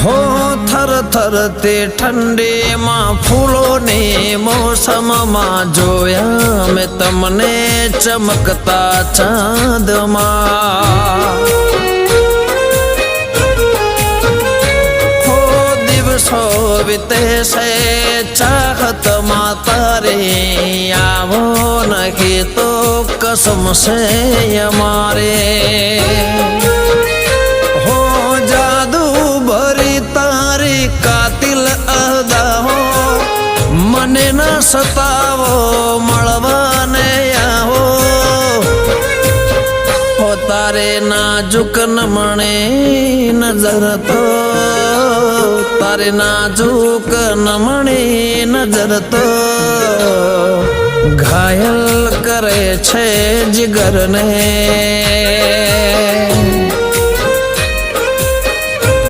હો થર થર તે ઠંડીમાં ફૂલોની મોસમમાં જોયા મેં તમને ચમકતા ચાંદમાં. હો દિવસો વીતે છે ચાહતમાં તારી, આવો નહીં તો કસમ છે અમારે. કાતિલ અદાહો મને ન સતાવો, મળવાને આવો. હો તારે નાજુક નમણે નજર તો, તારે નાજુક નમણી નજર તો ઘાયલ કરે છે જીગરને.